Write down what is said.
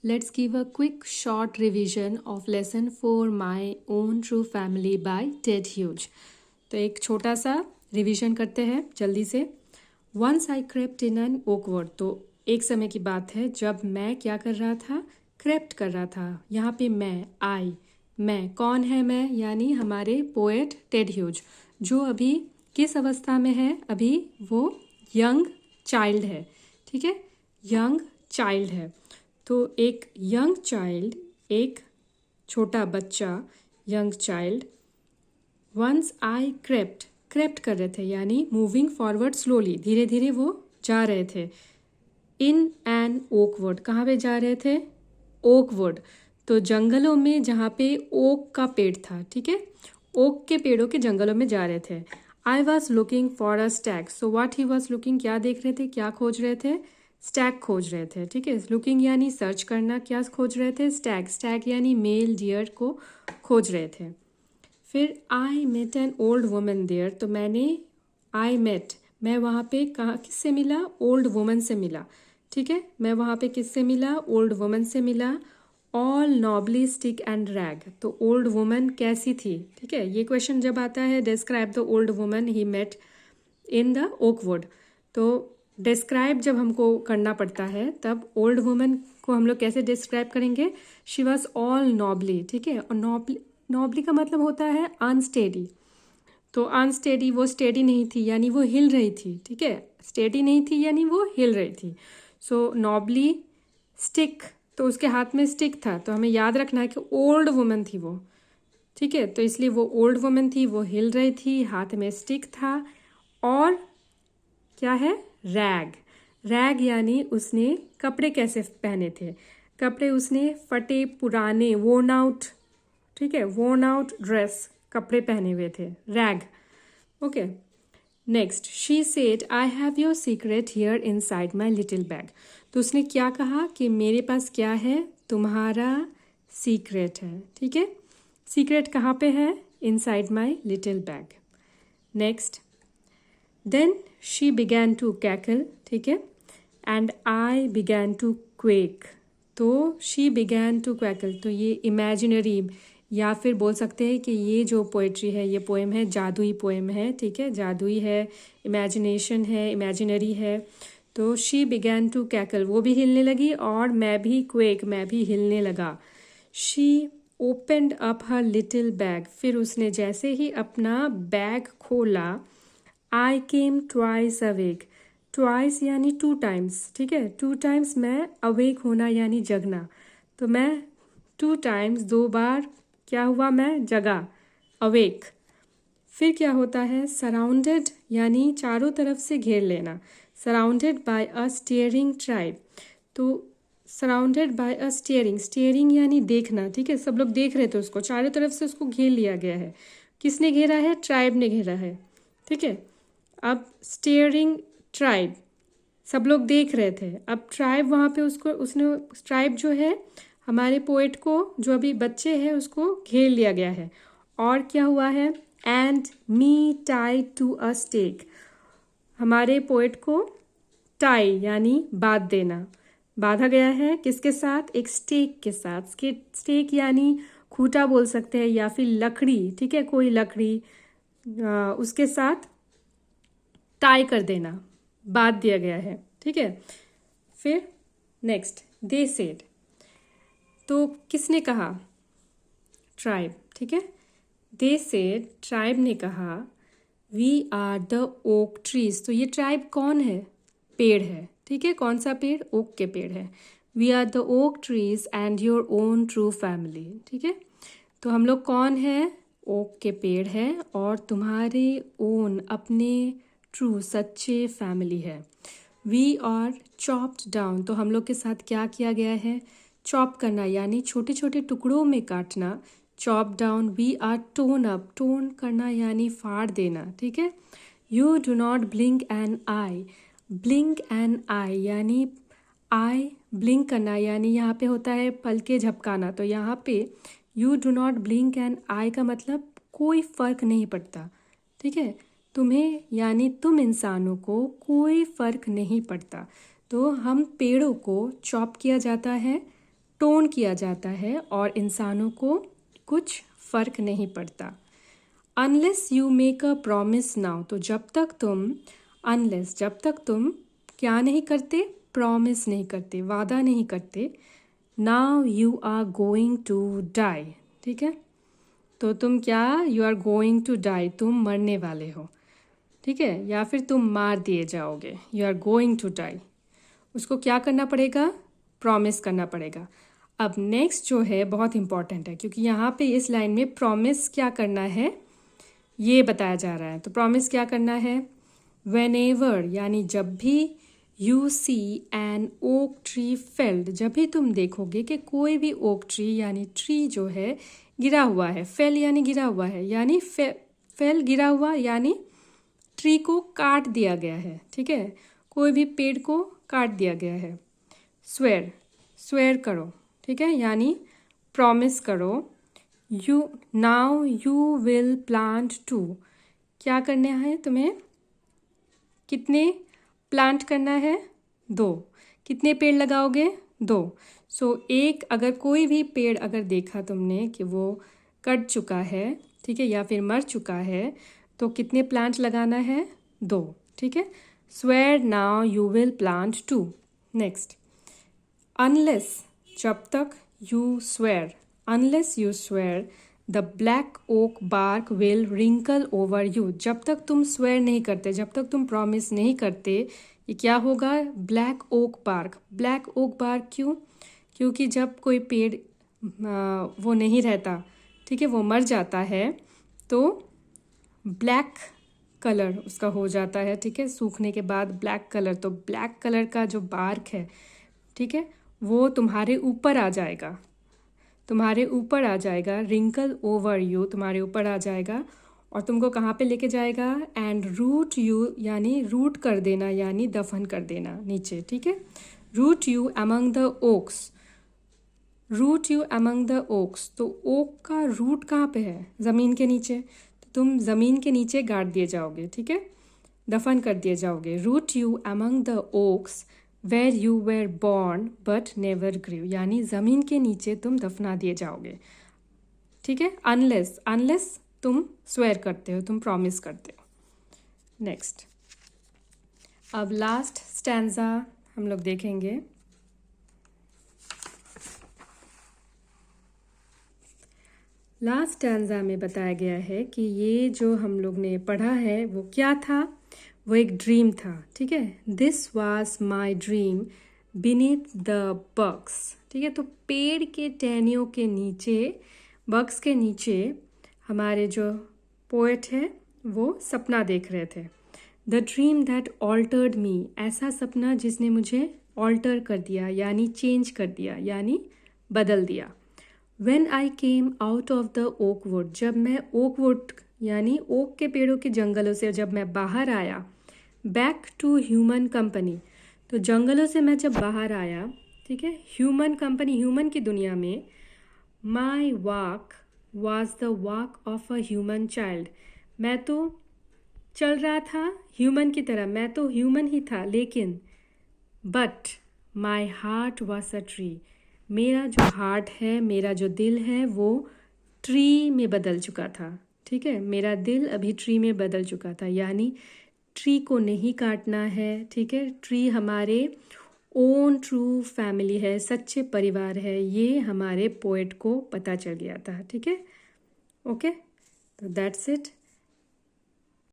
Let's give a quick short revision of lesson 4 My Own True Family by Ted Hughes. तो एक छोटा सा revision करते हैं जल्दी से. Once I crept in an oak wood. तो एक समय की बात है जब मैं क्या कर रहा था, क्रेप्ट कर रहा था. यहाँ पे मैं कौन है मैं, यानी हमारे पोएट टेड ह्यूज, जो अभी किस अवस्था में है, अभी वो यंग चाइल्ड है. ठीक है, यंग चाइल्ड है. तो एक यंग चाइल्ड, एक छोटा बच्चा, young child. Once I crept कर रहे थे, यानी मूविंग फॉरवर्ड स्लोली, धीरे धीरे वो जा रहे थे. इन एन ओक वुड, कहाँ पे जा रहे थे, ओक वुड. तो जंगलों में जहाँ पे ओक का पेड़ था, ठीक है, ओक के पेड़ों के जंगलों में जा रहे थे. I was looking for a stag. So what he was looking, क्या देख रहे थे, क्या खोज रहे थे, स्टैग खोज रहे थे. ठीक है, लुकिंग यानी सर्च करना, क्या खोज रहे थे, स्टैग यानी मेल डियर को खोज रहे थे. फिर I met an old woman there. तो मैं वहाँ पे कहाँ किससे मिला, ओल्ड वुमन से मिला. ठीक है, मैं वहाँ पे किससे मिला, ओल्ड वुमन से मिला. All knobbly stick and rag. तो ओल्ड वुमन कैसी थी, ठीक है, ये क्वेश्चन जब आता है, describe the old woman he met in the oak wood. तो डिस्क्राइब जब हमको करना पड़ता है तब ओल्ड वुमन को हम लोग कैसे डिस्क्राइब करेंगे, शी वॉज ऑल नॉबली. ठीक है, और नॉबली का मतलब होता है अनस्टेडी. तो अनस्टेडी, वो स्टेडी नहीं थी यानी वो हिल रही थी. ठीक है, स्टेडी नहीं थी यानी वो हिल रही थी. सो नॉबली स्टिक, तो उसके हाथ में स्टिक था, तो हमें याद रखना है कि ओल्ड वुमन थी वो. ठीक है, तो इसलिए वो ओल्ड वुमन थी, वो हिल रही थी, हाथ में स्टिक था. और क्या है, रैग यानी उसने कपड़े कैसे पहने थे, कपड़े उसने फटे पुराने वोर्न आउट, ठीक है, वोर्न आउट ड्रेस कपड़े पहने हुए थे, rag. Okay, next, she said I have your secret here inside my little bag. तो उसने क्या कहा कि मेरे पास क्या है, तुम्हारा सीक्रेट है. ठीक है, सीक्रेट कहाँ पे है, inside my little bag. Next, then she began to cackle. ठीक है, and I began to quake. तो शी बिगैन टू क्वैकल, तो ये इमेजिनरी, या फिर बोल सकते हैं कि ये जो पोइट्री है, ये पोएम है, जादुई पोएम है. ठीक है, जादुई है, इमेजिनेशन है, इमेजिनरी है. तो शी बिगैन टू कैकल, वो भी हिलने लगी, और मैं भी क्वेक, मैं भी हिलने लगा. She opened up her little bag. फिर उसने जैसे ही अपना बैग खोला, आई केम ट्वाइस अवेक. ट्वाइस यानी 2 टाइम्स. ठीक है, 2 टाइम्स मैं, अवेक होना यानी जगना. तो मैं 2 टाइम्स, 2 बार क्या हुआ, मैं जगा, अवेक. फिर क्या होता है, सराउंडेड यानी चारों तरफ से घेर लेना, surrounded by a steering tribe. तो सराउंडेड बाय अ स्टीयरिंग यानी देखना. ठीक है, सब लोग देख रहे थे उसको, चारों तरफ से उसको घेर लिया गया है. किसने घेरा है, ट्राइब ने घेरा है. ठीक है, अब स्टीयरिंग ट्राइब, सब लोग देख रहे थे. अब ट्राइब वहाँ पे उसने ट्राइब जो है, हमारे पोएट को, जो अभी बच्चे हैं, उसको घेर लिया गया है. और क्या हुआ है, and me tie to a stake. हमारे पोएट को टाई यानी बांध देना, बांधा गया है, किसके साथ, एक स्टेक के साथ. स्टेक यानी खूंटा बोल सकते हैं, या फिर लकड़ी. ठीक है, कोई लकड़ी, उसके साथ टाई कर देना, बांध दिया गया है. ठीक है, फिर नेक्स्ट, दे सेड. तो किसने कहा, ट्राइब. ठीक है, दे सेड, ट्राइब ने कहा, we are the oak trees. तो ये ट्राइब कौन है, पेड़ है. ठीक है, कौन सा पेड़, ओक के पेड़ है. We are the oak trees and your own true family. ठीक है, तो हम लोग कौन है, ओक के पेड़ है, और तुम्हारे ओन, अपने, ट्रू सच्चे फैमिली है. We are chopped down. तो हम लोग के साथ क्या किया गया है, चॉप करना यानी छोटे छोटे टुकड़ों में काटना, chop down. We are torn up, torn करना यानी फाड़ देना. ठीक है, you do not blink an eye. Blink an eye यानी आई, ब्लिंक करना यानी यहाँ पे होता है पलके झपकाना. तो यहाँ पे you do not blink an eye का मतलब कोई फ़र्क नहीं पड़ता. ठीक है, तुम्हें यानी तुम इंसानों को कोई फ़र्क नहीं पड़ता. तो हम पेड़ों को चॉप किया जाता है, टोन किया जाता है और इंसानों को कुछ फ़र्क नहीं पड़ता। Unless you make a promise now, तो जब तक तुम क्या नहीं करते, प्रॉमिस नहीं करते, वादा नहीं करते, now you are going to die, ठीक है। तो तुम क्या, you are going to die, तुम मरने वाले हो, ठीक है, या फिर तुम मार दिए जाओगे, you are going to die. उसको क्या करना पड़ेगा, प्रॉमिस करना पड़ेगा। अब नेक्स्ट जो है बहुत इंपॉर्टेंट है, क्योंकि यहाँ पे इस लाइन में प्रॉमिस क्या करना है ये बताया जा रहा है। तो प्रॉमिस क्या करना है, व्हेनेवर यानी जब भी, you see an oak tree felled, जब भी तुम देखोगे कि कोई भी ओक ट्री यानी ट्री जो है गिरा हुआ है, फेल यानी गिरा हुआ है, यानी फेल गिरा हुआ यानी ट्री को काट दिया गया है, ठीक है, कोई भी पेड़ को काट दिया गया है। स्वेयर करो, ठीक है, यानी प्रॉमिस करो। नाउ यू विल प्लांट 2, क्या करना है तुम्हें, कितने प्लांट करना है, 2, कितने पेड़ लगाओगे, 2। सो एक, अगर कोई भी पेड़ अगर देखा तुमने कि वो कट चुका है, ठीक है, या फिर मर चुका है, तो कितने प्लांट लगाना है, 2, ठीक है। Swear now you will plant 2। Next, unless, जब तक, you swear, unless you swear the black oak bark will wrinkle over you, जब तक तुम स्वेयर नहीं करते, जब तक तुम प्रॉमिस नहीं करते, ये क्या होगा, black oak bark. Black oak bark क्यों, क्योंकि जब कोई पेड़ वो नहीं रहता, ठीक है, वो मर जाता है, तो ब्लैक कलर उसका हो जाता है, ठीक है, सूखने के बाद ब्लैक कलर, तो ब्लैक कलर का जो बार्क है, ठीक है, वो तुम्हारे ऊपर आ जाएगा, तुम्हारे ऊपर आ जाएगा, रिंकल ओवर यू, तुम्हारे ऊपर आ जाएगा, और तुमको कहाँ पे लेके जाएगा, एंड रूट यू यानी रूट कर देना, यानी दफन कर देना नीचे, ठीक है। Root you among the oaks, root you among the oaks, तो ओक का रूट कहाँ पे है, ज़मीन के नीचे, तो तुम ज़मीन के नीचे गाड़ दिए जाओगे, ठीक है, दफन कर दिए जाओगे। Root you among the oaks where you were born but never grieve, यानी ज़मीन के नीचे तुम दफना दिए जाओगे, ठीक है। अनलेस तुम स्वेयर करते हो, तुम प्रॉमिस करते हो। नेक्स्ट, अब लास्ट स्टैंजा हम लोग देखेंगे। लास्ट स्टैंजा में बताया गया है कि ये जो हम लोग ने पढ़ा है वो क्या था, वो एक ड्रीम था, ठीक है। This was my dream beneath the bucks, ठीक है, तो पेड़ के टहनियों के नीचे, बक्स के नीचे हमारे जो पोएट है वो सपना देख रहे थे। द ड्रीम दैट ऑल्टर्ड मी, ऐसा सपना जिसने मुझे ऑल्टर कर दिया, यानी चेंज कर दिया, यानी बदल दिया। When I came out of the oak wood, जब मैं ओक वुड यानी ओक के पेड़ों के जंगलों से जब मैं बाहर आया, बैक टू ह्यूमन कंपनी, तो जंगलों से मैं जब बाहर आया, ठीक है, ह्यूमन कंपनी, ह्यूमन की दुनिया में, my walk was the walk of a human child, मैं तो चल रहा था ह्यूमन की तरह, मैं तो ह्यूमन ही था, लेकिन but my heart was a tree, मेरा जो हार्ट है, मेरा जो दिल है, वो ट्री में बदल चुका था, ठीक है, मेरा दिल अभी ट्री में बदल चुका था, यानी ट्री को नहीं काटना है, ठीक है, ट्री हमारे ओन ट्रू फैमिली है, सच्चे परिवार है, ये हमारे पोएट को पता चल गया था, ठीक है। ओके, तो दैट्स इट।